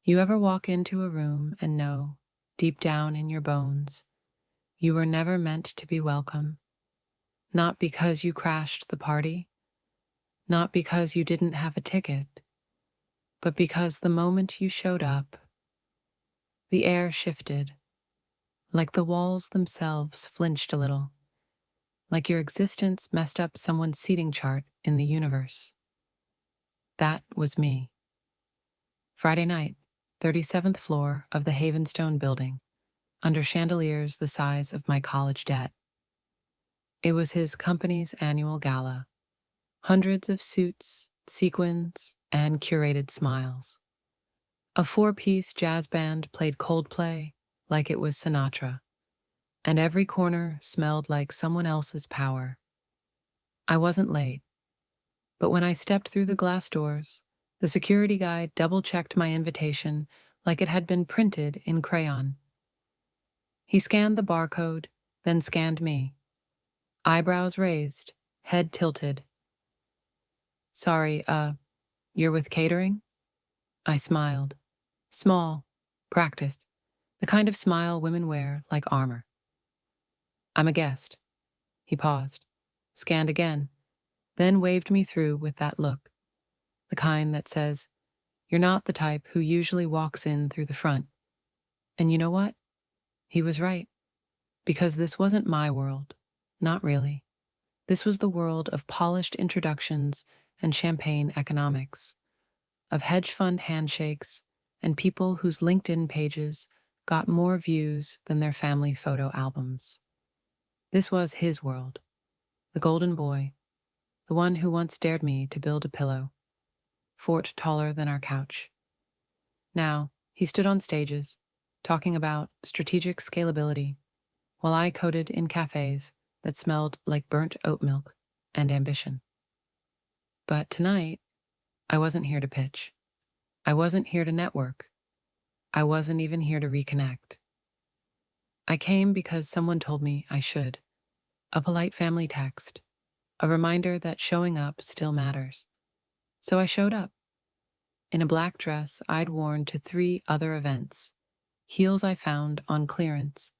You ever walk into a room and know, deep down in your bones, you were never meant to be welcome? Not because you crashed the party, not because you didn't have a ticket, but because the moment you showed up, the air shifted, like the walls themselves flinched a little, like your existence messed up someone's seating chart in the universe. That was me. Friday night, 37th floor of the Havenstone building, under chandeliers the size of my college debt. It was his company's annual gala. Hundreds of suits, sequins, and curated smiles. A four-piece jazz band played Coldplay like it was Sinatra, and every corner smelled like someone else's power. I wasn't late, but when I stepped through the glass doors, the security guy double-checked my invitation like it had been printed in crayon. He scanned the barcode, then scanned me. Eyebrows raised, head tilted. Sorry, you're with catering? I smiled. Small, practiced, the kind of smile women wear like armor. I'm a guest. He paused, scanned again, then waved me through with that look, the kind that says, "You're not the type who usually walks in through the front." And you know what? He was right, because this wasn't my world. Not really. This was the world of polished introductions and champagne economics, of hedge fund handshakes and people whose LinkedIn pages got more views than their family photo albums. This was his world, the golden boy, the one who once dared me to build a pillow, fort taller than our couch. Now, he stood on stages, talking about strategic scalability, while I coded in cafes that smelled like burnt oat milk and ambition. But tonight, I wasn't here to pitch. I wasn't here to network. I wasn't even here to reconnect. I came because someone told me I should. A polite family text, a reminder that showing up still matters. So I showed up, in a black dress I'd worn to 3 other events, heels I found on clearance,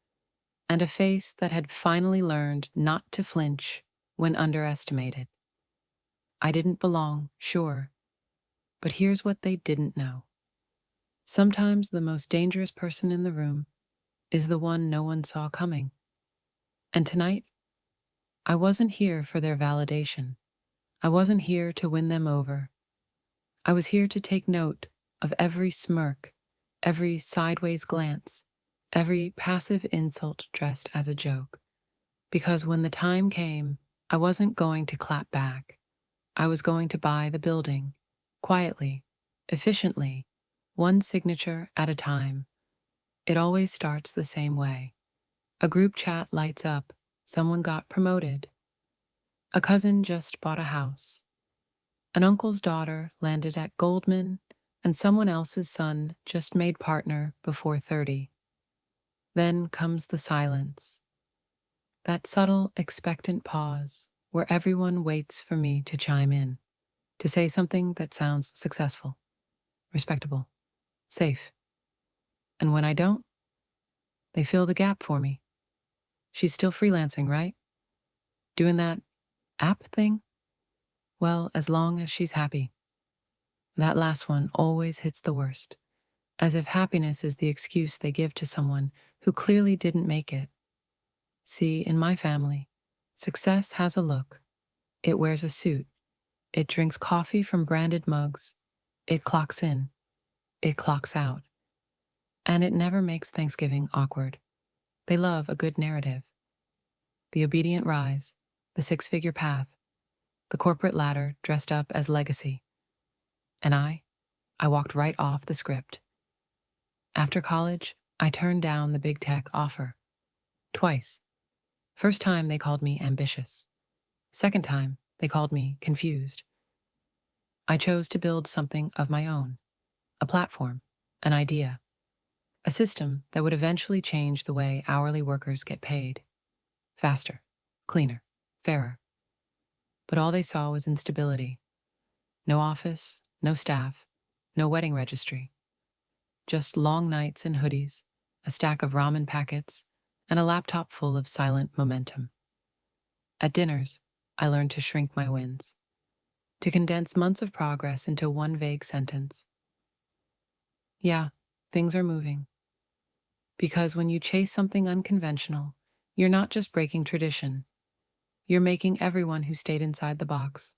and a face that had finally learned not to flinch when underestimated. I didn't belong, sure, but here's what they didn't know. Sometimes the most dangerous person in the room is the one no one saw coming. And tonight, I wasn't here for their validation. I wasn't here to win them over. I was here to take note of every smirk, every sideways glance, every passive insult dressed as a joke. Because when the time came, I wasn't going to clap back. I was going to buy the building, quietly, efficiently, one signature at a time. It always starts the same way. A group chat lights up, someone got promoted. A cousin just bought a house. An uncle's daughter landed at Goldman, and someone else's son just made partner before 30. Then comes the silence. That subtle, expectant pause where everyone waits for me to chime in, to say something that sounds successful, respectable, safe. And when I don't, they fill the gap for me. She's still freelancing, right? Doing that app thing? Well, as long as she's happy. That last one always hits the worst, as if happiness is the excuse they give to someone who clearly didn't make it. See, in my family, success has a look. It wears a suit. It drinks coffee from branded mugs. It clocks in. It clocks out. And it never makes Thanksgiving awkward. They love a good narrative. The obedient rise, the 6-figure path, the corporate ladder dressed up as legacy. And I walked right off the script. After college, I turned down the big tech offer. Twice. First time they called me ambitious. Second time, they called me confused. I chose to build something of my own. A platform, an idea, a system that would eventually change the way hourly workers get paid. Faster, cleaner, fairer. But all they saw was instability. No office, no staff, no wedding registry. just long nights in hoodies, a stack of ramen packets, and a laptop full of silent momentum. At dinners, I learned to shrink my wins, to condense months of progress into one vague sentence. Yeah, things are moving. Because when you chase something unconventional, you're not just breaking tradition, you're making everyone who stayed inside the box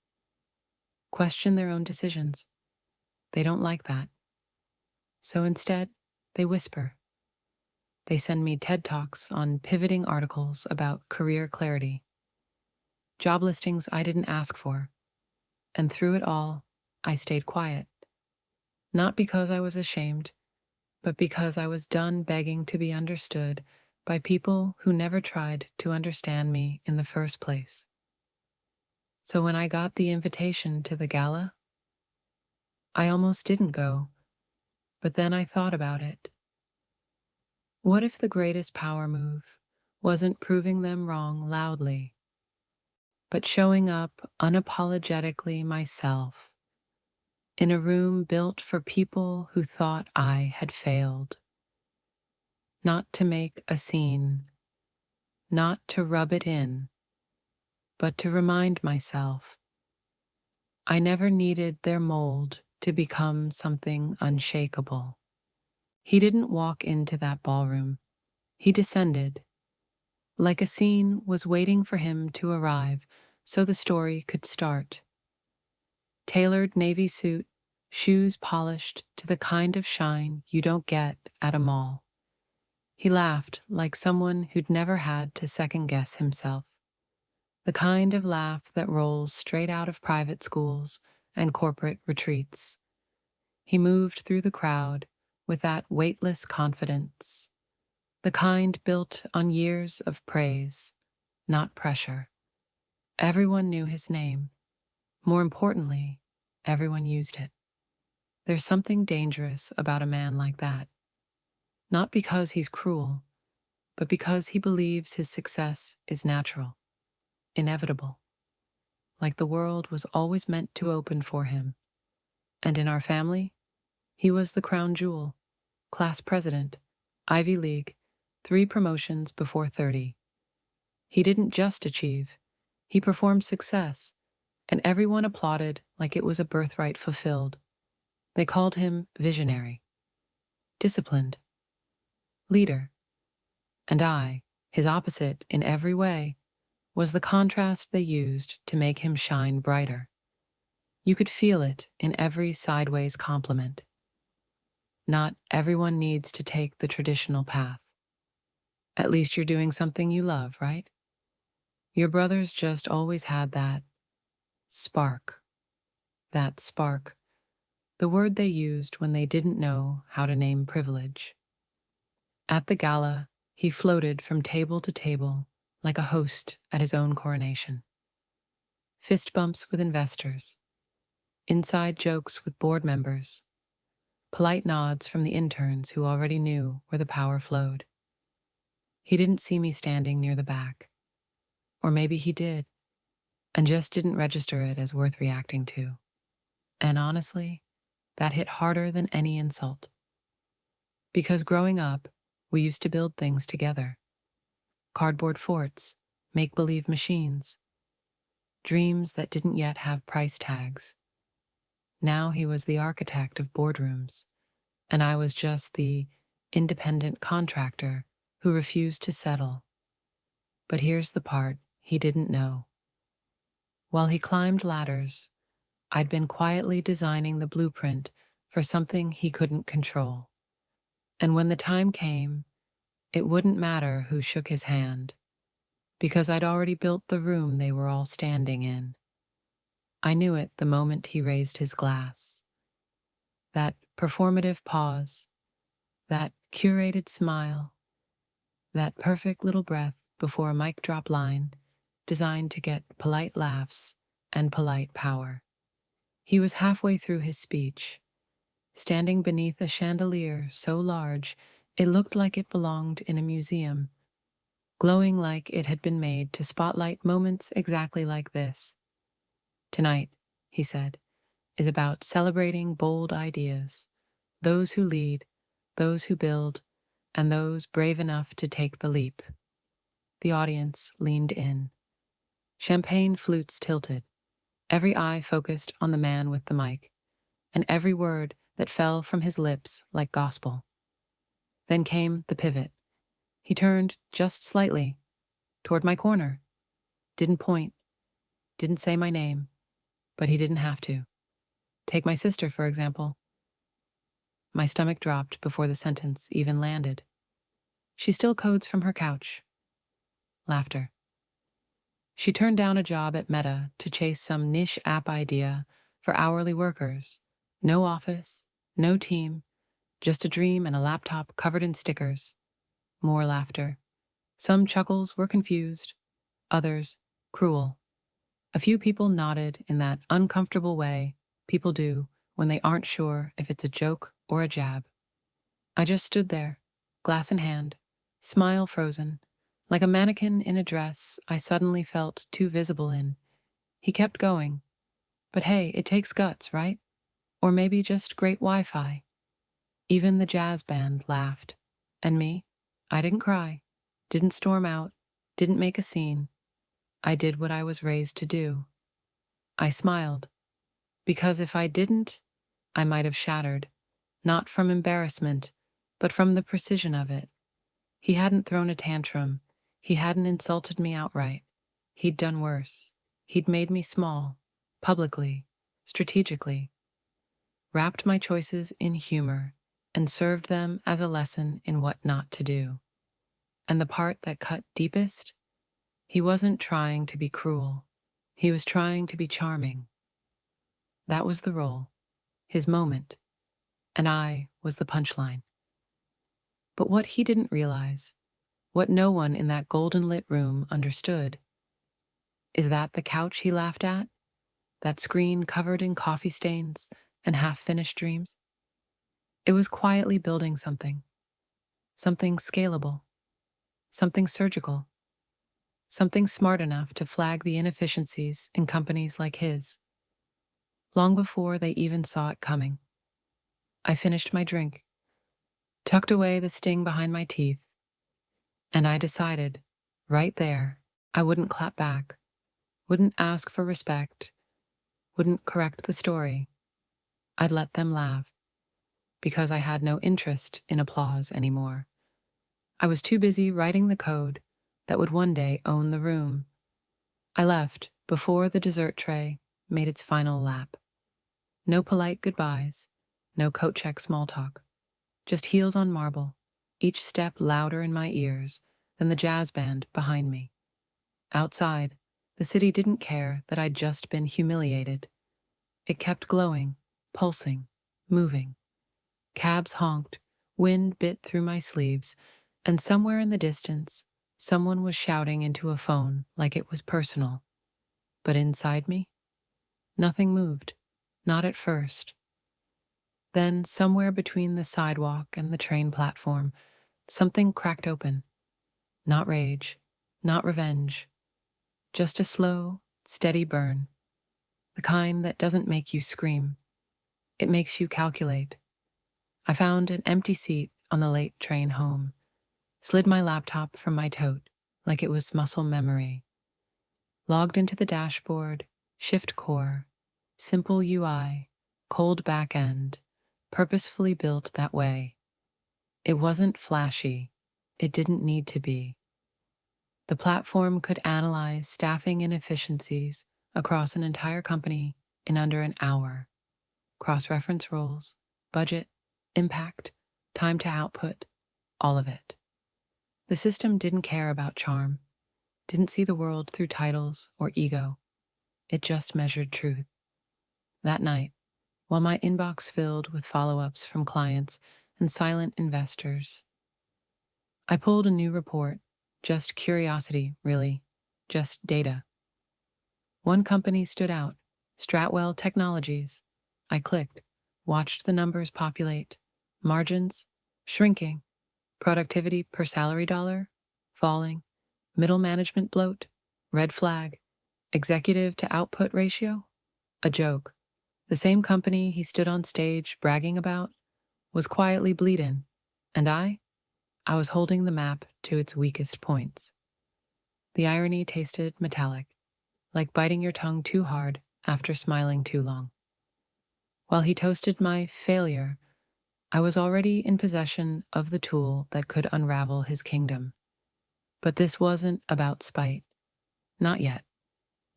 question their own decisions. They don't like that. So instead, they whisper. They send me TED Talks on pivoting articles about career clarity, job listings I didn't ask for, and through it all, I stayed quiet. Not because I was ashamed, but because I was done begging to be understood by people who never tried to understand me in the first place. So when I got the invitation to the gala, I almost didn't go, but then I thought about it. What if the greatest power move wasn't proving them wrong loudly, but showing up unapologetically myself in a room built for people who thought I had failed? Not to make a scene, not to rub it in, but to remind myself I never needed their mold to become something unshakable. He didn't walk into that ballroom. He descended, like a scene was waiting for him to arrive so the story could start. Tailored navy suit, shoes polished to the kind of shine you don't get at a mall. He laughed like someone who'd never had to second-guess himself. The kind of laugh that rolls straight out of private schools and corporate retreats. He moved through the crowd with that weightless confidence, the kind built on years of praise, not pressure. Everyone knew his name. More importantly, everyone used it. There's something dangerous about a man like that. Not because he's cruel, but because he believes his success is natural, inevitable, like the world was always meant to open for him. And in our family, he was the crown jewel, class president, Ivy League, 3 promotions before 30. He didn't just achieve, he performed success, and everyone applauded like it was a birthright fulfilled. They called him visionary, disciplined, leader. And I, his opposite in every way, was the contrast they used to make him shine brighter. You could feel it in every sideways compliment. Not everyone needs to take the traditional path. At least you're doing something you love, right? Your brothers just always had that spark. That spark, the word they used when they didn't know how to name privilege. At the gala, he floated from table to table like a host at his own coronation. Fist bumps with investors, inside jokes with board members, polite nods from the interns who already knew where the power flowed. He didn't see me standing near the back. Or maybe he did, and just didn't register it as worth reacting to. And honestly, that hit harder than any insult. Because growing up, we used to build things together. Cardboard forts, make-believe machines, dreams that didn't yet have price tags. Now he was the architect of boardrooms, and I was just the independent contractor who refused to settle. But here's the part he didn't know. While he climbed ladders, I'd been quietly designing the blueprint for something he couldn't control. And when the time came, it wouldn't matter who shook his hand, because I'd already built the room they were all standing in. I knew it the moment he raised his glass. That performative pause, that curated smile, that perfect little breath before a mic drop line designed to get polite laughs and polite power. He was halfway through his speech, standing beneath a chandelier so large it looked like it belonged in a museum, glowing like it had been made to spotlight moments exactly like this. Tonight, he said, is about celebrating bold ideas, those who lead, those who build, and those brave enough to take the leap. The audience leaned in. Champagne flutes tilted, every eye focused on the man with the mic, and every word that fell from his lips like gospel. Then came the pivot. He turned just slightly, toward my corner. Didn't point, didn't say my name, but he didn't have to. Take my sister, for example. My stomach dropped before the sentence even landed. She still codes from her couch. Laughter. She turned down a job at Meta to chase some niche app idea for hourly workers. No office, no team, just a dream and a laptop covered in stickers. More laughter. Some chuckles were confused, others cruel. A few people nodded in that uncomfortable way people do when they aren't sure if it's a joke or a jab. I just stood there, glass in hand, smile frozen, like a mannequin in a dress I suddenly felt too visible in. He kept going. But hey, it takes guts, right? Or maybe just great Wi-Fi. Even the jazz band laughed. And me? I didn't cry, didn't storm out, didn't make a scene. I did what I was raised to do. I smiled. Because if I didn't, I might have shattered. Not from embarrassment, but from the precision of it. He hadn't thrown a tantrum. He hadn't insulted me outright. He'd done worse. He'd made me small, publicly, strategically, wrapped my choices in humor, and served them as a lesson in what not to do. And the part that cut deepest? He wasn't trying to be cruel. He was trying to be charming. That was the role, his moment, and I was the punchline. But what he didn't realize, what no one in that golden-lit room understood, is that the couch he laughed at, that screen covered in coffee stains and half-finished dreams, it was quietly building something scalable, something surgical, something smart enough to flag the inefficiencies in companies like his, long before they even saw it coming. I finished my drink, tucked away the sting behind my teeth, and I decided, right there, I wouldn't clap back, wouldn't ask for respect, wouldn't correct the story. I'd let them laugh, because I had no interest in applause anymore. I was too busy writing the code that would one day own the room. I left before the dessert tray made its final lap. No polite goodbyes, no coat check small talk, just heels on marble, each step louder in my ears than the jazz band behind me. Outside, the city didn't care that I'd just been humiliated. It kept glowing, pulsing, moving. Cabs honked, wind bit through my sleeves, and somewhere in the distance, someone was shouting into a phone like it was personal. But inside me, nothing moved, not at first. Then, somewhere between the sidewalk and the train platform, something cracked open. Not rage, not revenge, just a slow, steady burn. The kind that doesn't make you scream. It makes you calculate. I found an empty seat on the late train home, slid my laptop from my tote like it was muscle memory, logged into the dashboard, shift core, simple UI, cold back end, purposefully built that way. It wasn't flashy. It didn't need to be. The platform could analyze staffing inefficiencies across an entire company in under an hour, cross-reference roles, budget, impact, time to output, all of it. The system didn't care about charm, didn't see the world through titles or ego. It just measured truth. That night, while my inbox filled with follow-ups from clients and silent investors, I pulled a new report, just curiosity, really, just data. One company stood out, Stratwell Technologies. I clicked, watched the numbers populate, margins shrinking, productivity per salary dollar falling, middle management bloat, red flag, executive to output ratio, a joke. The same company he stood on stage bragging about was quietly bleeding, And I was holding the map to its weakest points. The irony tasted metallic, like biting your tongue too hard after smiling too long. While he toasted my failure, I was already in possession of the tool that could unravel his kingdom. But this wasn't about spite. Not yet.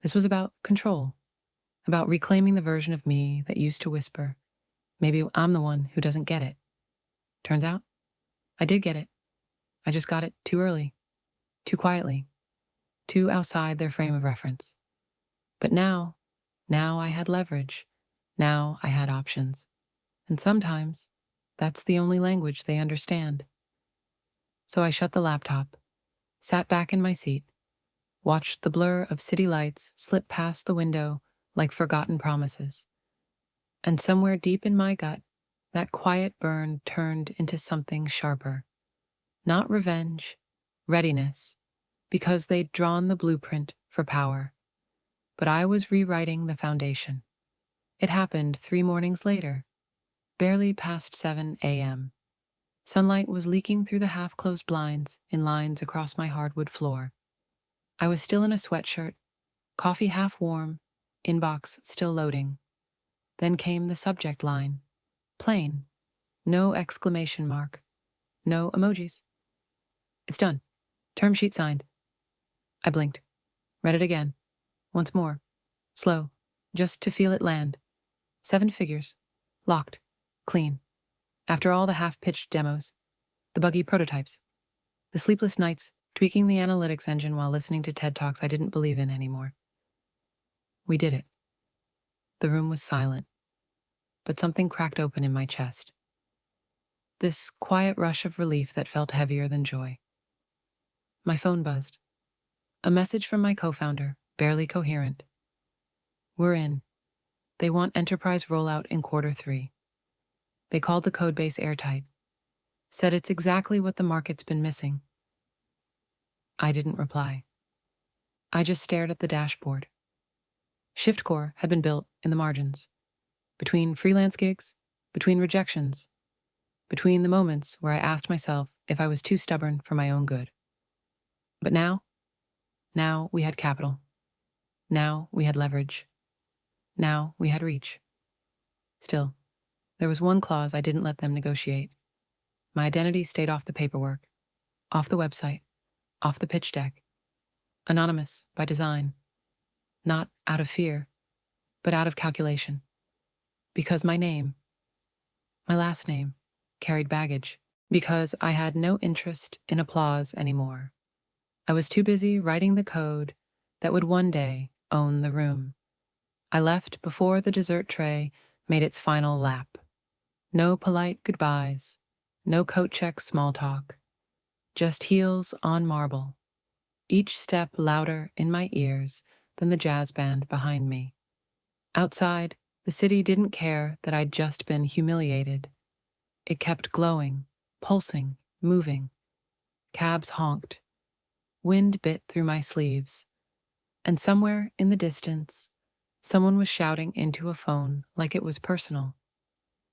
This was about control, about reclaiming the version of me that used to whisper, maybe I'm the one who doesn't get it. Turns out, I did get it. I just got it too early, too quietly, too outside their frame of reference. But now I had leverage. Now I had options. And sometimes, that's the only language they understand. So I shut the laptop, sat back in my seat, watched the blur of city lights slip past the window like forgotten promises. And somewhere deep in my gut, that quiet burn turned into something sharper. Not revenge, readiness, because they'd drawn the blueprint for power. But I was rewriting the foundation. It happened 3 mornings later, barely past 7 a.m. Sunlight was leaking through the half-closed blinds in lines across my hardwood floor. I was still in a sweatshirt, coffee half warm, inbox still loading. Then came the subject line. Plain. No exclamation mark. No emojis. It's done. Term sheet signed. I blinked. Read it again. Once more. Slow. Just to feel it land. 7 figures. Locked. Clean. After all the half-pitched demos, the buggy prototypes, the sleepless nights tweaking the analytics engine while listening to TED Talks I didn't believe in anymore. We did it. The room was silent, but something cracked open in my chest. This quiet rush of relief that felt heavier than joy. My phone buzzed. A message from my co-founder, barely coherent. We're in. They want enterprise rollout in Q3. They called the codebase airtight. Said it's exactly what the market's been missing. I didn't reply. I just stared at the dashboard. ShiftCore had been built in the margins. Between freelance gigs, between rejections, between the moments where I asked myself if I was too stubborn for my own good. But now we had capital. Now we had leverage. Now we had reach. Still, there was one clause I didn't let them negotiate. My identity stayed off the paperwork, off the website, off the pitch deck. Anonymous by design. Not out of fear, but out of calculation. Because my name, my last name, carried baggage. Because I had no interest in applause anymore. I was too busy writing the code that would one day own the room. I left before the dessert tray made its final lap. No polite goodbyes, no coat check small talk, just heels on marble, each step louder in my ears than the jazz band behind me. Outside, the city didn't care that I'd just been humiliated. It kept glowing, pulsing, moving. Cabs honked. Wind bit through my sleeves. And somewhere in the distance, someone was shouting into a phone like it was personal.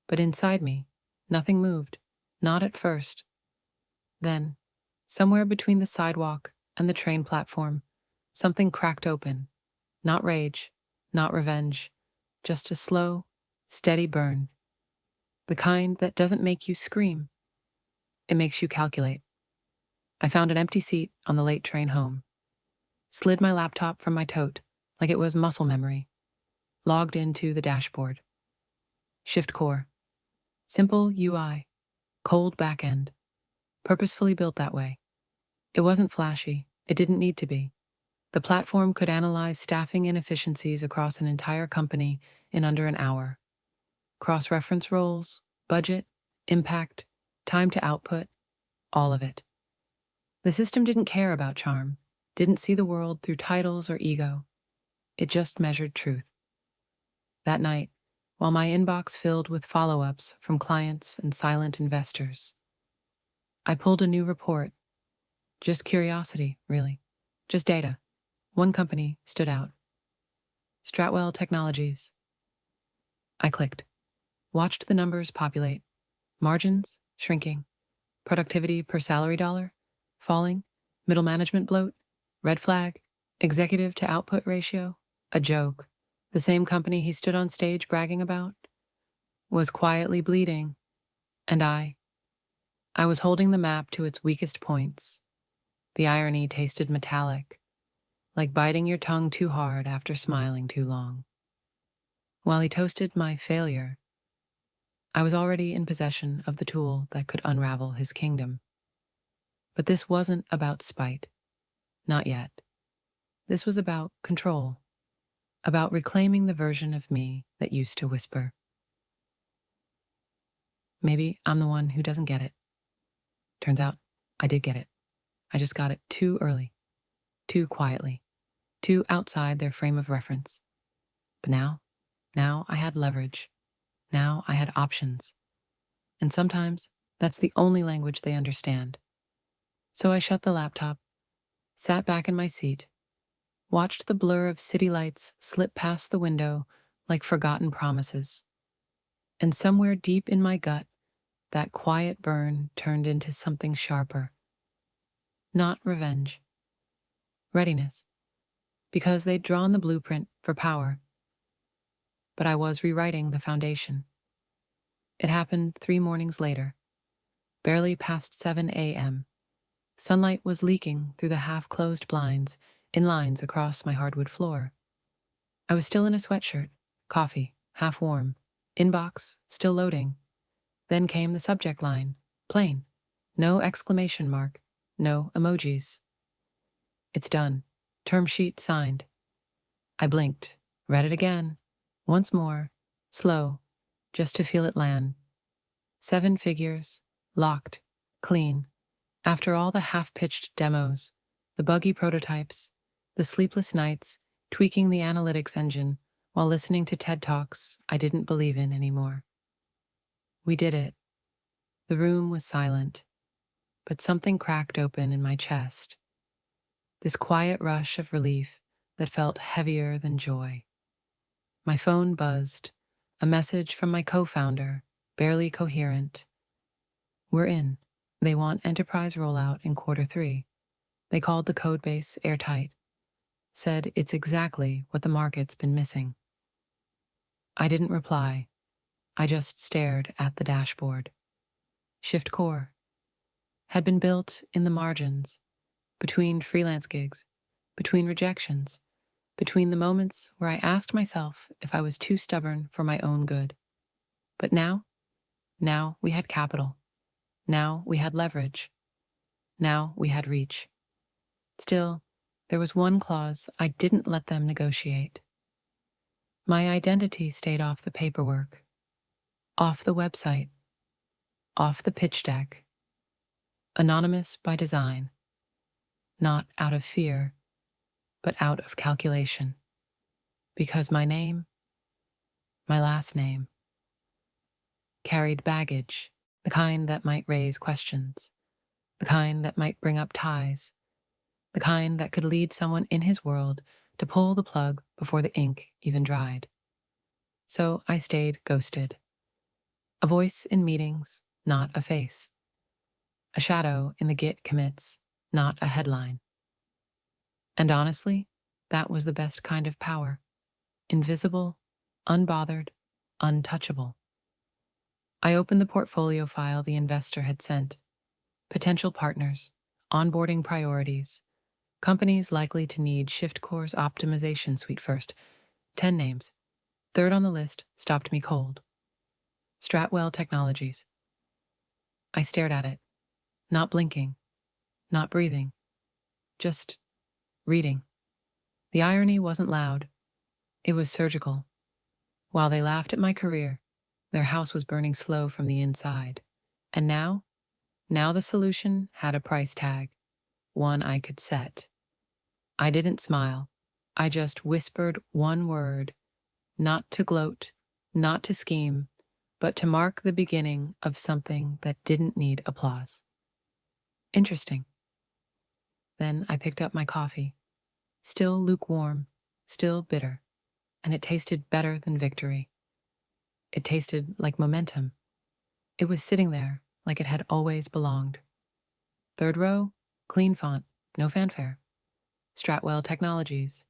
But inside me, nothing moved, not at first. Then, somewhere between the sidewalk and the train platform, something cracked open. Not rage, not revenge, just a slow, steady burn. The kind that doesn't make you scream. It makes you calculate. I found an empty seat on the late train home. Slid my laptop from my tote like it was muscle memory. Logged into the dashboard. ShiftCore. Simple UI. Cold backend. Purposefully built that way. It wasn't flashy. It didn't need to be. The platform could analyze staffing inefficiencies across an entire company in under an hour. Cross-reference roles, budget, impact, time to output, all of it. The system didn't care about charm, didn't see the world through titles or ego. It just measured truth. That night, while my inbox filled with follow-ups from clients and silent investors, I pulled a new report. Just curiosity, really. Just data. One company stood out. Stratwell Technologies. I clicked. Watched the numbers populate. Margins shrinking. Productivity per salary dollar? Falling? Middle management bloat? Red flag? Executive to output ratio? A joke. The same company he stood on stage bragging about was quietly bleeding, and I was holding the map to its weakest points. The irony tasted metallic, like biting your tongue too hard after smiling too long. While he toasted my failure, I was already in possession of the tool that could unravel his kingdom. But this wasn't about spite. Not yet. This was about control, about reclaiming the version of me that used to whisper. Maybe I'm the one who doesn't get it. Turns out I did get it. I just got it too early, too quietly, too outside their frame of reference. But now I had leverage. Now I had options. And sometimes that's the only language they understand. So I shut the laptop, sat back in my seat, watched the blur of city lights slip past the window like forgotten promises. And somewhere deep in my gut, that quiet burn turned into something sharper. Not revenge. Readiness. Because they'd drawn the blueprint for power. But I was rewriting the foundation. It happened 3 mornings later, barely past 7 a.m. Sunlight was leaking through the half-closed blinds in lines across my hardwood floor. I was still in a sweatshirt, coffee, half warm, inbox still loading. Then came the subject line, plain, no exclamation mark, no emojis. It's done. Term sheet signed. I blinked, read it again, once more, slow, just to feel it land. 7 figures, locked, clean. After all the half-pitched demos, the buggy prototypes, the sleepless nights, tweaking the analytics engine while listening to TED Talks I didn't believe in anymore. We did it. The room was silent, but something cracked open in my chest. This quiet rush of relief that felt heavier than joy. My phone buzzed, a message from my co-founder, barely coherent. We're in. They want enterprise rollout in Q3. They called the codebase airtight. Said it's exactly what the market's been missing. I didn't reply. I just stared at the dashboard. Shift Core had been built in the margins, between freelance gigs, between rejections, between the moments where I asked myself if I was too stubborn for my own good. But now we had capital. Now we had leverage. Now we had reach. Still, there was one clause I didn't let them negotiate. My identity stayed off the paperwork, off the website, off the pitch deck. Anonymous by design. Not out of fear, but out of calculation. Because my name, my last name, carried baggage, the kind that might raise questions, the kind that might bring up ties, the kind that could lead someone in his world to pull the plug before the ink even dried. So I stayed ghosted. A voice in meetings, not a face. A shadow in the Git commits, not a headline. And honestly, that was the best kind of power. Invisible, unbothered, untouchable. I opened the portfolio file the investor had sent. Potential partners, onboarding priorities, companies likely to need ShiftCore's optimization suite first. 10 names. Third on the list stopped me cold. Stratwell Technologies. I stared at it, not blinking, not breathing, just reading. The irony wasn't loud. It was surgical. While they laughed at my career, their house was burning slow from the inside. And now the solution had a price tag, one I could set. I didn't smile. I just whispered one word, not to gloat, not to scheme, but to mark the beginning of something that didn't need applause. Interesting. Then I picked up my coffee, still lukewarm, still bitter, and it tasted better than victory. It tasted like momentum. It was sitting there, like it had always belonged. Third row, clean font, no fanfare. Stratwell Technologies.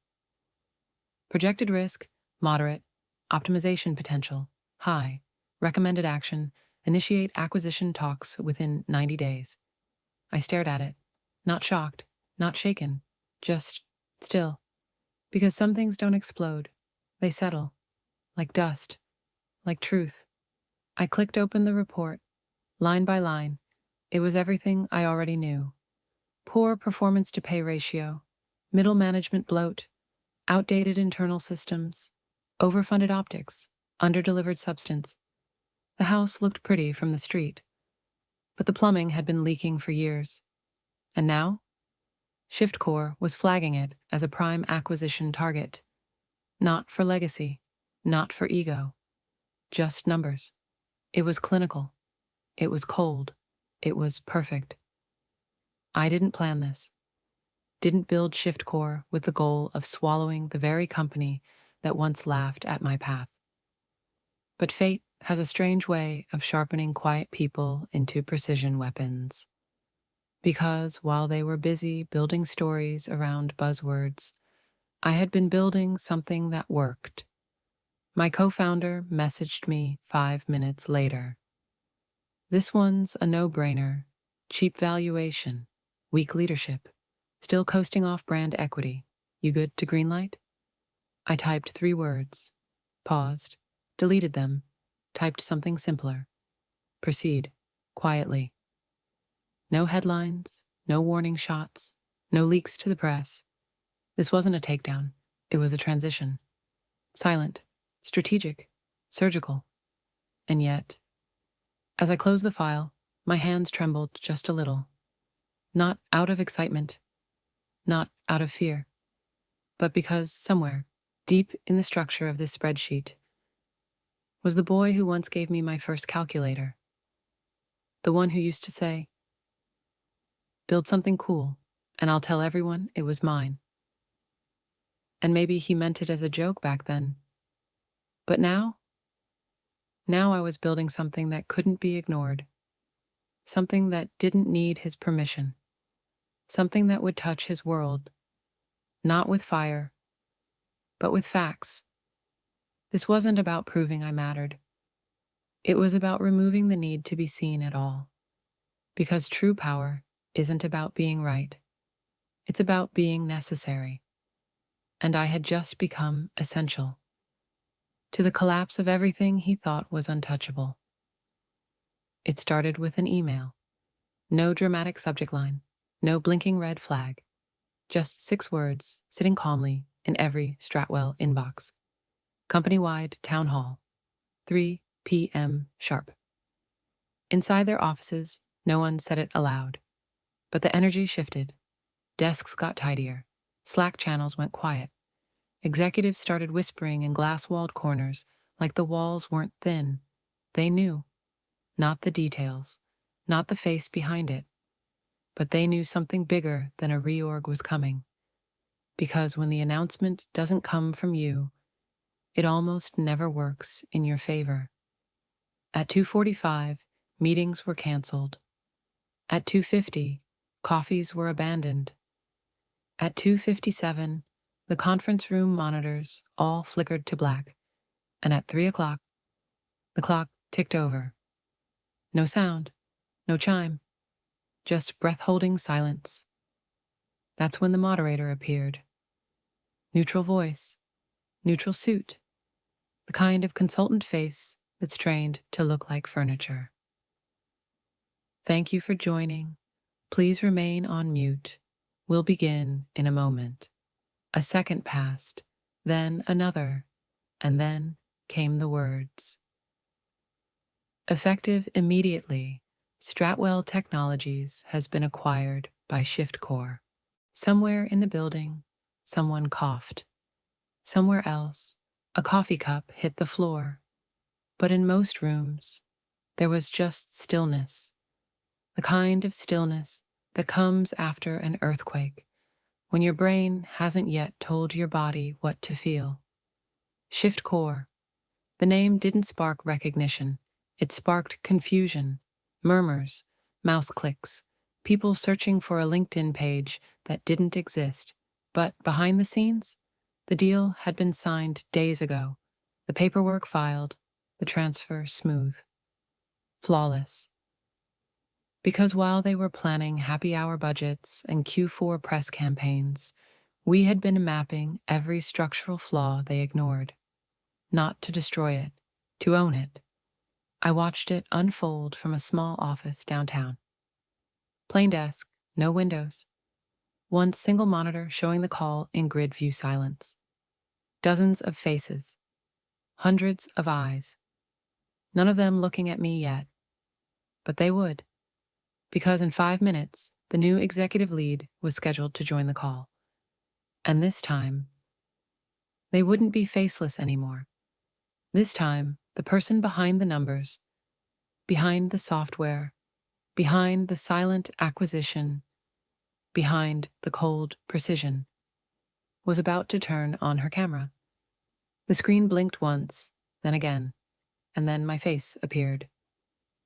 Projected risk, moderate. Optimization potential, high. Recommended action, initiate acquisition talks within 90 days. I stared at it, not shocked, not shaken, just still. Because some things don't explode. They settle, like dust, like truth. I clicked open the report, line by line. It was everything I already knew. Poor performance to pay ratio, middle management bloat, outdated internal systems, overfunded optics, underdelivered substance. The house looked pretty from the street, but the plumbing had been leaking for years. And now? ShiftCore was flagging it as a prime acquisition target. Not for legacy, not for ego, just numbers. It was clinical. It was cold. It was perfect. I didn't plan this. Didn't build ShiftCore with the goal of swallowing the very company that once laughed at my path. But fate has a strange way of sharpening quiet people into precision weapons. Because while they were busy building stories around buzzwords, I had been building something that worked. My co-founder messaged me 5 minutes later. This one's a no-brainer. Cheap valuation, weak leadership, still coasting off brand equity. You good to greenlight? I typed 3 words, paused, deleted them, typed something simpler. Proceed, quietly. No headlines, no warning shots, no leaks to the press. This wasn't a takedown, it was a transition. Silent, strategic, surgical. And yet, as I closed the file, my hands trembled just a little. Not out of excitement, not out of fear, but because somewhere, deep in the structure of this spreadsheet, was the boy who once gave me my first calculator. The one who used to say, "Build something cool, and I'll tell everyone it was mine." And maybe he meant it as a joke back then. But now I was building something that couldn't be ignored. Something that didn't need his permission. Something that would touch his world. Not with fire, but with facts. This wasn't about proving I mattered. It was about removing the need to be seen at all. Because true power isn't about being right. It's about being necessary. And I had just become essential to the collapse of everything he thought was untouchable. It started with an email. No dramatic subject line, no blinking red flag. Just 6 words sitting calmly in every Stratwell inbox. Company-wide town hall, 3 p.m. sharp. Inside their offices, no one said it aloud. But the energy shifted. Desks got tidier. Slack channels went quiet. Executives started whispering in glass-walled corners like the walls weren't thin. They knew. Not the details, not the face behind it. But they knew something bigger than a reorg was coming. Because when the announcement doesn't come from you, it almost never works in your favor. At 2:45, meetings were canceled. At 2:50, coffees were abandoned. At 2:57, the conference room monitors all flickered to black, and at 3 o'clock, the clock ticked over. No sound, no chime, just breath-holding silence. That's when the moderator appeared. Neutral voice, neutral suit, the kind of consultant face that's trained to look like furniture. Thank you for joining. Please remain on mute. We'll begin in a moment. A second passed, then another, and then came the words. Effective immediately, Stratwell Technologies has been acquired by ShiftCore. Somewhere in the building, someone coughed. Somewhere else, a coffee cup hit the floor. But in most rooms, there was just stillness. The kind of stillness that comes after an earthquake, when your brain hasn't yet told your body what to feel. ShiftCore. The name didn't spark recognition. It sparked confusion. Murmurs, mouse clicks, people searching for a LinkedIn page that didn't exist. But behind the scenes, the deal had been signed days ago, the paperwork filed, the transfer smooth, flawless. Because while they were planning happy hour budgets and Q4 press campaigns, we had been mapping every structural flaw they ignored. Not to destroy it, to own it. I watched it unfold from a small office downtown. Plain desk, no windows. One single monitor showing the call in grid view silence. Dozens of faces. Hundreds of eyes. None of them looking at me yet. But they would. Because in 5 minutes, the new executive lead was scheduled to join the call. And this time, they wouldn't be faceless anymore. This time, the person behind the numbers, behind the software, behind the silent acquisition, behind the cold precision, was about to turn on her camera. The screen blinked once, then again, and then my face appeared.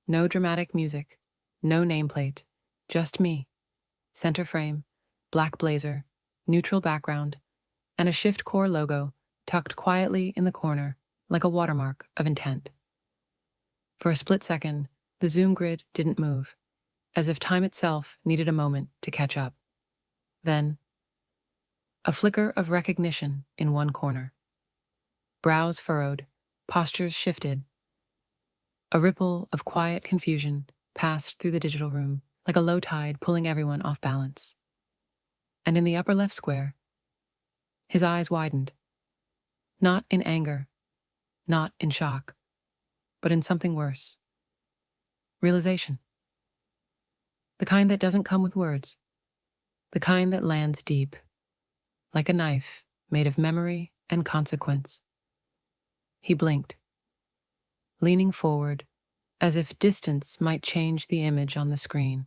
No dramatic music, no nameplate, just me. Center frame, black blazer, neutral background, and a Shift Core logo tucked quietly in the corner like a watermark of intent. For a split second, the Zoom grid didn't move, as if time itself needed a moment to catch up. Then, a flicker of recognition in one corner. Brows furrowed, postures shifted. A ripple of quiet confusion passed through the digital room, like a low tide pulling everyone off balance. And in the upper left square, his eyes widened. Not in anger, not in shock, but in something worse. Realization. The kind that doesn't come with words. The kind that lands deep, like a knife made of memory and consequence. He blinked, leaning forward, as if distance might change the image on the screen.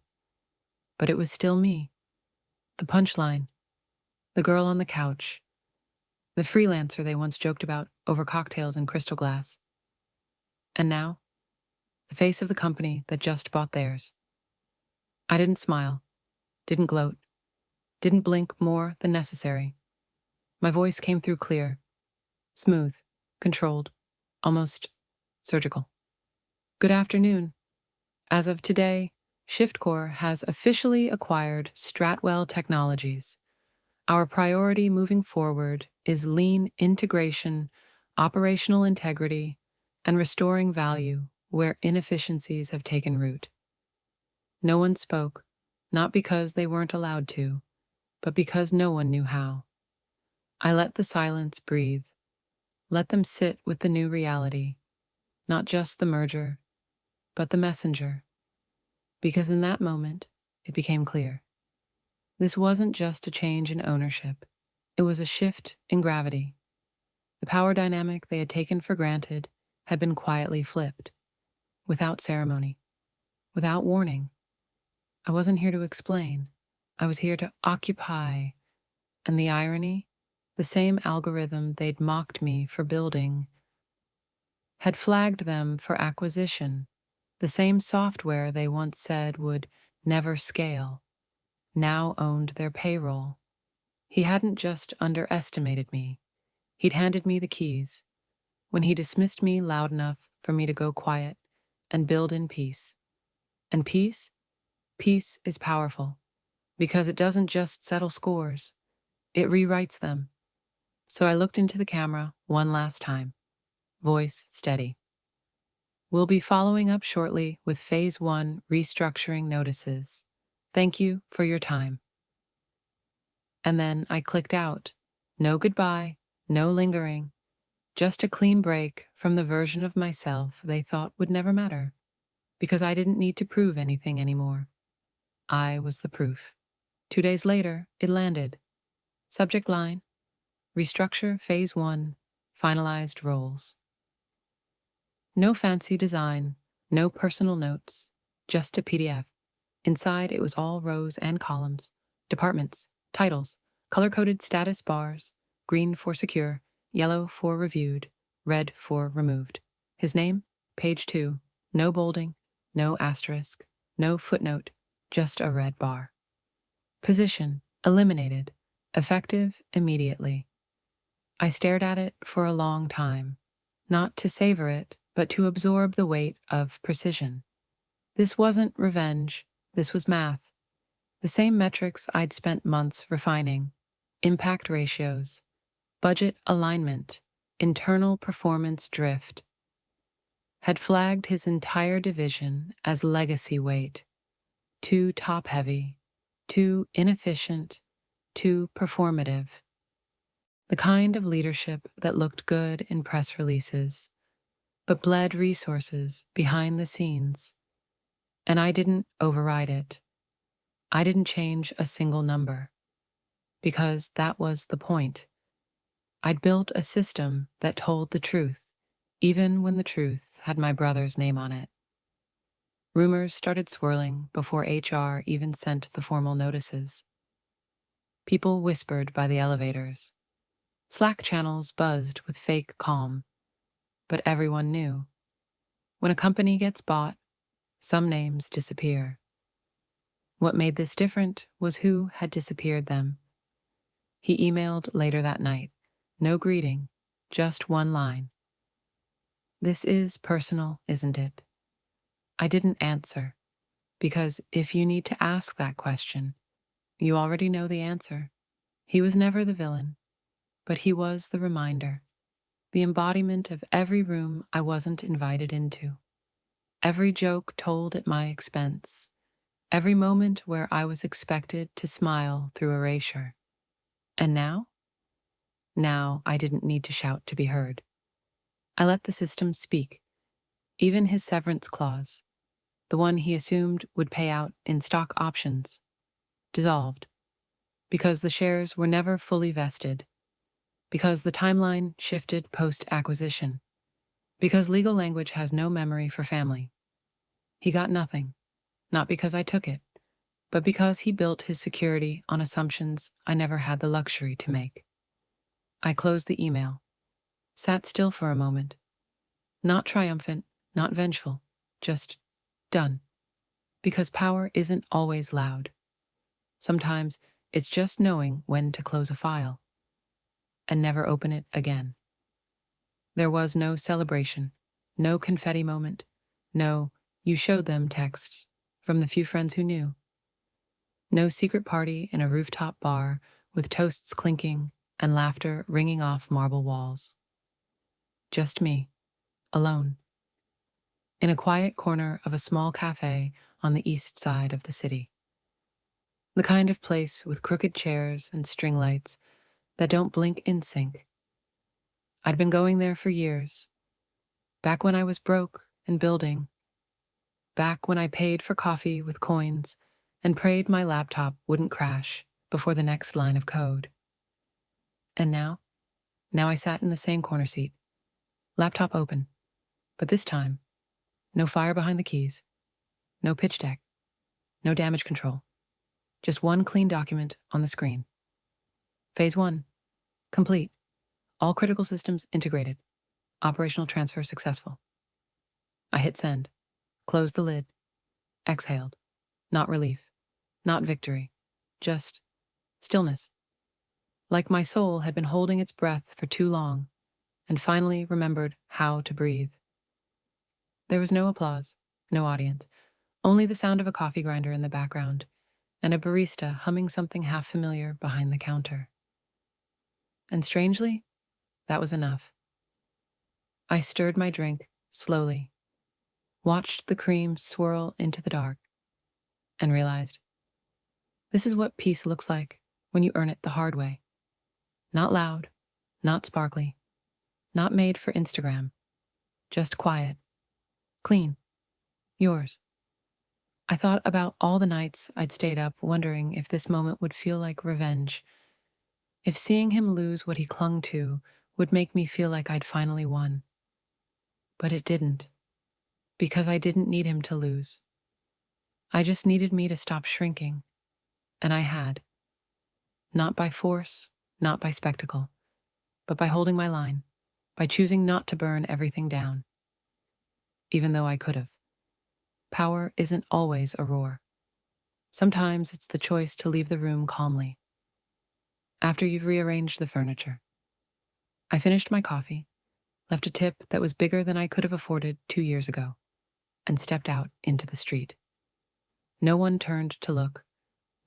But it was still me. The punchline, the girl on the couch, the freelancer they once joked about over cocktails and crystal glass. And now, the face of the company that just bought theirs. I didn't smile, didn't gloat, didn't blink more than necessary. My voice came through clear, smooth, controlled, almost surgical. Good afternoon. As of today, ShiftCore has officially acquired Stratwell Technologies. Our priority moving forward is lean integration, operational integrity, and restoring value where inefficiencies have taken root. No one spoke, not because they weren't allowed to, but because no one knew how. I let the silence breathe, let them sit with the new reality, not just the merger, but the messenger. Because in that moment, it became clear. This wasn't just a change in ownership. It was a shift in gravity. The power dynamic they had taken for granted had been quietly flipped, without ceremony, without warning. I wasn't here to explain. I was here to occupy. And the irony, the same algorithm they'd mocked me for building, had flagged them for acquisition. The same software they once said would never scale, now owned their payroll. He hadn't just underestimated me. He'd handed me the keys when he dismissed me loud enough for me to go quiet and build in peace. And peace is powerful because it doesn't just settle scores, it rewrites them. So I looked into the camera one last time, voice steady. We'll be following up shortly with Phase 1 restructuring notices. Thank you for your time. And then I clicked out. No goodbye, no lingering. Just a clean break from the version of myself they thought would never matter. Because I didn't need to prove anything anymore. I was the proof. 2 days later, it landed. Subject line: Restructure Phase 1, Finalized Roles. No fancy design, no personal notes, just a PDF. Inside, it was all rows and columns, departments, titles, color-coded status bars, green for secure, yellow for reviewed, red for removed. His name, page 2, no bolding, no asterisk, no footnote, just a red bar. Position, eliminated, effective immediately. I stared at it for a long time, not to savor it, but to absorb the weight of precision. This wasn't revenge, this was math. The same metrics I'd spent months refining: impact ratios, budget alignment, internal performance drift, had flagged his entire division as legacy weight, too top-heavy, too inefficient, too performative. The kind of leadership that looked good in press releases, but bled resources behind the scenes. And I didn't override it. I didn't change a single number, because that was the point. I'd built a system that told the truth, even when the truth had my brother's name on it. Rumors started swirling before HR even sent the formal notices. People whispered by the elevators. Slack channels buzzed with fake calm. But everyone knew. When a company gets bought, some names disappear. What made this different was who had disappeared them. He emailed later that night. No greeting, just one line. "This is personal, isn't it?" I didn't answer, because if you need to ask that question, you already know the answer. He was never the villain, but he was the reminder, the embodiment of every room I wasn't invited into, every joke told at my expense, every moment where I was expected to smile through erasure. And now? Now I didn't need to shout to be heard. I let the system speak, even his severance clause, the one he assumed would pay out in stock options, dissolved, because the shares were never fully vested, because the timeline shifted post-acquisition, because legal language has no memory for family. He got nothing, not because I took it, but because he built his security on assumptions I never had the luxury to make. I closed the email, sat still for a moment, not triumphant, not vengeful, just done. Because power isn't always loud. Sometimes it's just knowing when to close a file and never open it again. There was no celebration, no confetti moment, no "you showed them" text from the few friends who knew. No secret party in a rooftop bar with toasts clinking and laughter ringing off marble walls. Just me, alone, in a quiet corner of a small cafe on the east side of the city. The kind of place with crooked chairs and string lights that don't blink in sync. I'd been going there for years, back when I was broke and building, back when I paid for coffee with coins and prayed my laptop wouldn't crash before the next line of code. And now I sat in the same corner seat, laptop open, but this time, no fire behind the keys, no pitch deck, no damage control, just one clean document on the screen. Phase 1, complete, all critical systems integrated, operational transfer successful. I hit send, closed the lid, exhaled, not relief, not victory, just stillness. Like my soul had been holding its breath for too long and finally remembered how to breathe. There was no applause, no audience, only the sound of a coffee grinder in the background and a barista humming something half familiar behind the counter. And strangely, that was enough. I stirred my drink slowly, watched the cream swirl into the dark, and realized this is what peace looks like when you earn it the hard way. Not loud, not sparkly, not made for Instagram, just quiet, clean, yours. I thought about all the nights I'd stayed up wondering if this moment would feel like revenge, if seeing him lose what he clung to would make me feel like I'd finally won. But it didn't, because I didn't need him to lose. I just needed me to stop shrinking, and I had. Not by force, not by spectacle, but by holding my line, by choosing not to burn everything down, even though I could have. power isn't always a roar. Sometimes it's the choice to leave the room calmly, after you've rearranged the furniture. I finished my coffee, left a tip that was bigger than I could have afforded 2 years ago, and stepped out into the street. No one turned to look,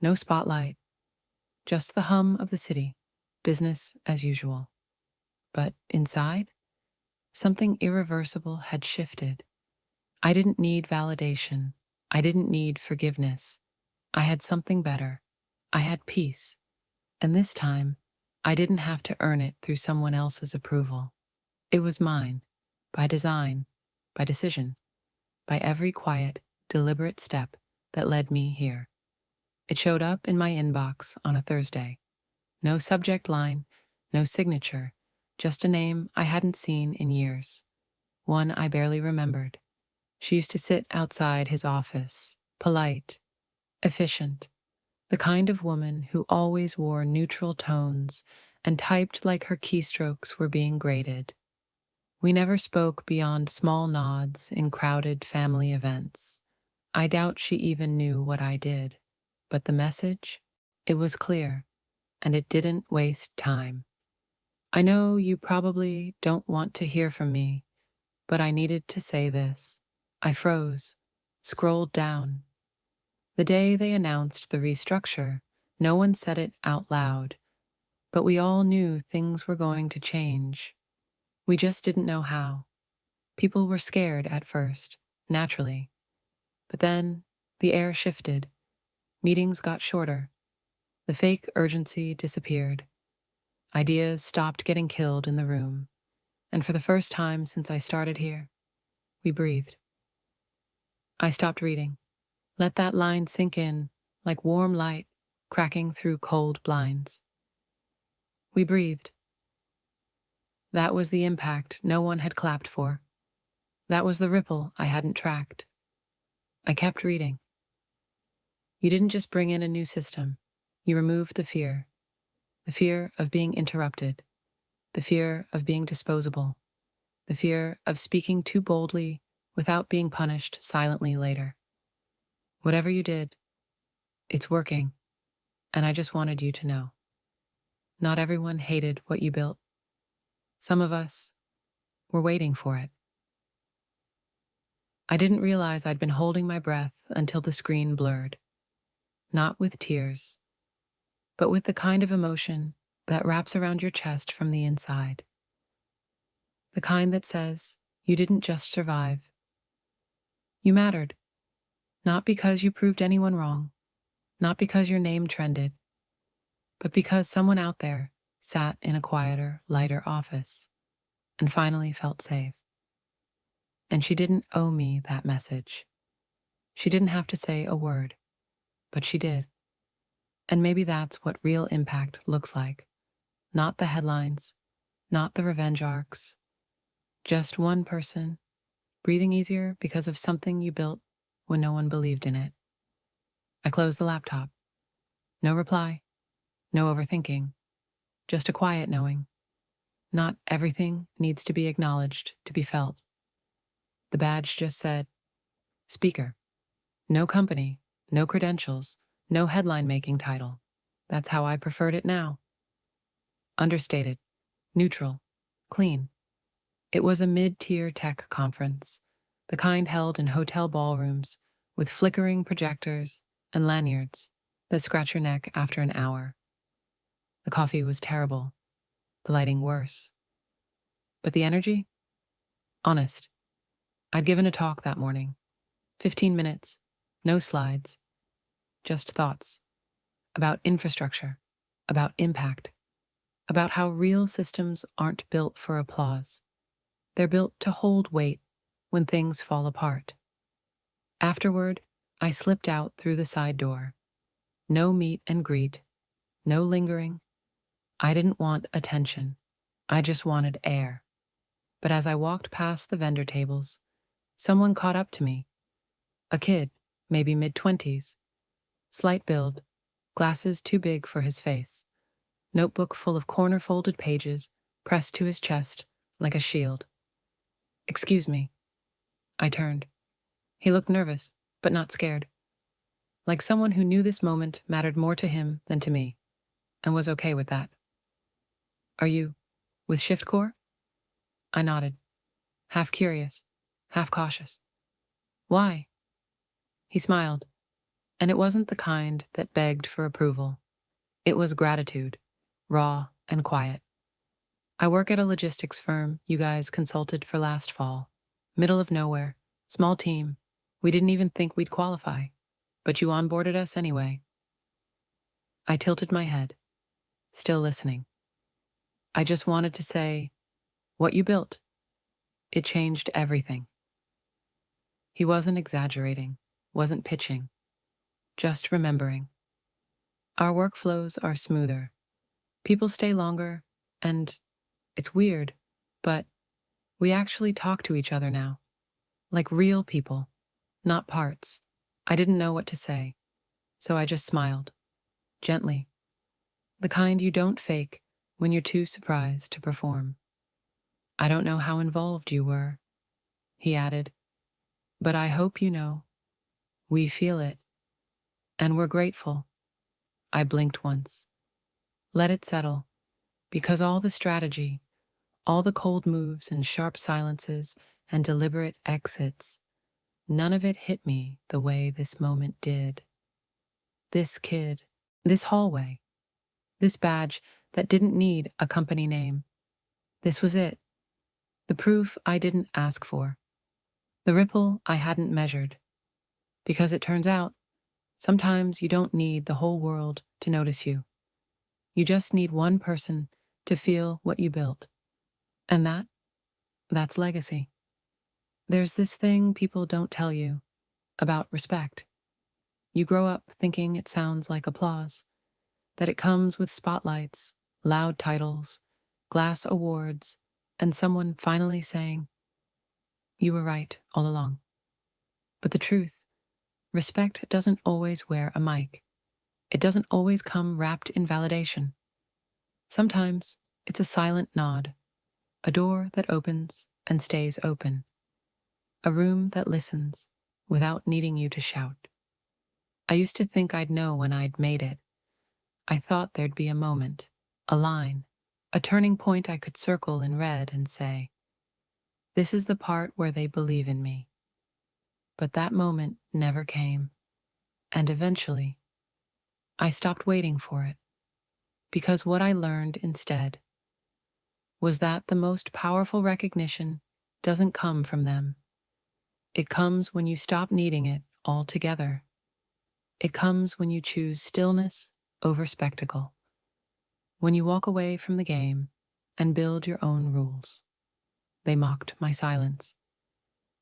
no spotlight, just the hum of the city, business as usual. But inside, something irreversible had shifted. I didn't need validation. I didn't need forgiveness. I had something better. I had peace. And this time, I didn't have to earn it through someone else's approval. It was mine, by design, by decision, by every quiet, deliberate step that led me here. It showed up in my inbox on a Thursday. No subject line, no signature, just a name I hadn't seen in years. One I barely remembered. She used to sit outside his office, polite, efficient, the kind of woman who always wore neutral tones and typed like her keystrokes were being graded. We never spoke beyond small nods in crowded family events. I doubt she even knew what I did. But the message? It was clear, and it didn't waste time. I know you probably don't want to hear from me, but I needed to say this. I froze, scrolled down. The day they announced the restructure, no one said it out loud, but we all knew things were going to change. We just didn't know how. People were scared at first, naturally. But then the air shifted. Meetings got shorter. The fake urgency disappeared. Ideas stopped getting killed in the room. And for the first time since I started here, we breathed. I stopped reading. Let that line sink in, like warm light cracking through cold blinds. We breathed. That was the impact no one had clapped for. That was the ripple I hadn't tracked. I kept reading. You didn't just bring in a new system. You removed the fear of being interrupted, the fear of being disposable, the fear of speaking too boldly without being punished silently later. Whatever you did, it's working, and I just wanted you to know. Not everyone hated what you built. Some of us were waiting for it. I didn't realize I'd been holding my breath until the screen blurred. Not with tears, but with the kind of emotion that wraps around your chest from the inside. The kind that says, you didn't just survive. You mattered. Not because you proved anyone wrong, not because your name trended, but because someone out there sat in a quieter, lighter office and finally felt safe. And she didn't owe me that message. She didn't have to say a word, but she did. And maybe that's what real impact looks like. Not the headlines, not the revenge arcs. Just one person, breathing easier because of something you built when no one believed in it. I closed the laptop. No reply, no overthinking, just a quiet knowing. Not everything needs to be acknowledged to be felt. The badge just said, Speaker. No company, no credentials, no headline-making title. That's how I preferred it now. Understated, neutral, clean. It was a mid-tier tech conference, the kind held in hotel ballrooms with flickering projectors and lanyards that scratch your neck after an hour. The coffee was terrible, the lighting worse. But the energy? Honest. I'd given a talk that morning. 15 minutes, no slides, just thoughts about infrastructure, about impact, about how real systems aren't built for applause. They're built to hold weight when things fall apart. Afterward, I slipped out through the side door. No meet and greet, no lingering. I didn't want attention. I just wanted air. But as I walked past the vendor tables, someone caught up to me. A kid, maybe mid-20s. Slight build, glasses too big for his face. Notebook full of corner-folded pages pressed to his chest like a shield. Excuse me. I turned. He looked nervous, but not scared, like someone who knew this moment mattered more to him than to me, and was okay with that. Are you with Shift Core? I nodded, half curious, half cautious. Why? He smiled, and it wasn't the kind that begged for approval. It was gratitude, raw and quiet. I work at a logistics firm you guys consulted for last fall. Middle of nowhere, small team. We didn't even think we'd qualify, but you onboarded us anyway. I tilted my head, still listening. I just wanted to say, what you built, it changed everything. He wasn't exaggerating, wasn't pitching, just remembering. Our workflows are smoother. People stay longer, and it's weird, but we actually talk to each other now, like real people, not parts. I didn't know what to say, so I just smiled, gently. The kind you don't fake when you're too surprised to perform. I don't know how involved you were, he added, but I hope you know. We feel it, and we're grateful. I blinked once. Let it settle, because all the strategy, all the cold moves and sharp silences and deliberate exits, none of it hit me the way this moment did. This kid, this hallway, this badge that didn't need a company name. This was it. The proof I didn't ask for. The ripple I hadn't measured. Because it turns out, sometimes you don't need the whole world to notice you. You just need one person to feel what you built. And that's legacy. There's this thing people don't tell you about respect. You grow up thinking it sounds like applause, that it comes with spotlights, loud titles, glass awards, and someone finally saying, you were right all along. But the truth, respect doesn't always wear a mic. It doesn't always come wrapped in validation. Sometimes it's a silent nod, a door that opens and stays open, a room that listens without needing you to shout. I used to think I'd know when I'd made it. I thought there'd be a moment, a line, a turning point I could circle in red and say, this is the part where they believe in me. But that moment never came, and eventually, I stopped waiting for it, because what I learned instead was that the most powerful recognition doesn't come from them. It comes when you stop needing it altogether. It comes when you choose stillness over spectacle, when you walk away from the game and build your own rules. They mocked my silence,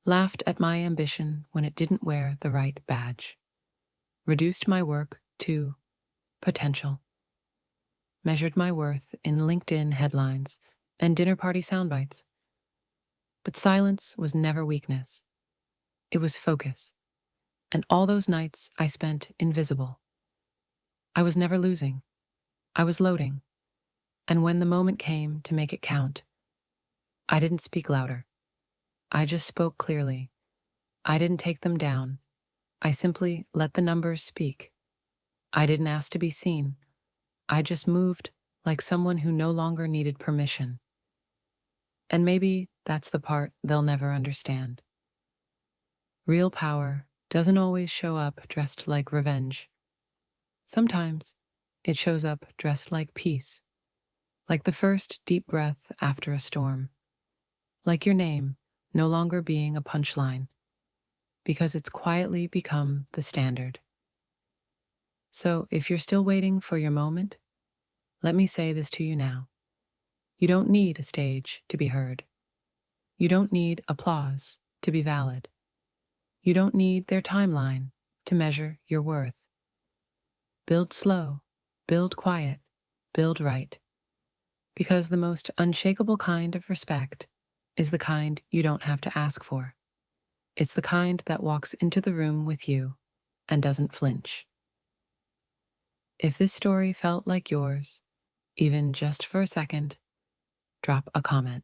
laughed at my ambition when it didn't wear the right badge, reduced my work to potential, measured my worth in LinkedIn headlines and dinner party soundbites. But silence was never weakness. It was focus. And all those nights I spent invisible. I was never losing. I was loading. And when the moment came to make it count, I didn't speak louder. I just spoke clearly. I didn't take them down. I simply let the numbers speak. I didn't ask to be seen. I just moved like someone who no longer needed permission. And maybe that's the part they'll never understand. Real power doesn't always show up dressed like revenge. Sometimes it shows up dressed like peace, like the first deep breath after a storm, like your name no longer being a punchline, because it's quietly become the standard. So if you're still waiting for your moment, let me say this to you now. You don't need a stage to be heard. You don't need applause to be valid. You don't need their timeline to measure your worth. Build slow, build quiet, build right. Because the most unshakable kind of respect is the kind you don't have to ask for. It's the kind that walks into the room with you and doesn't flinch. If this story felt like yours, even just for a second, drop a comment.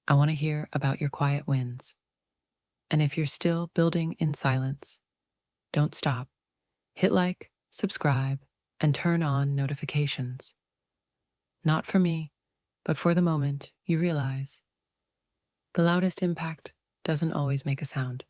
I want to hear about your quiet wins. And if you're still building in silence, don't stop. Hit like, subscribe, and turn on notifications. Not for me, but for the moment you realize the loudest impact doesn't always make a sound.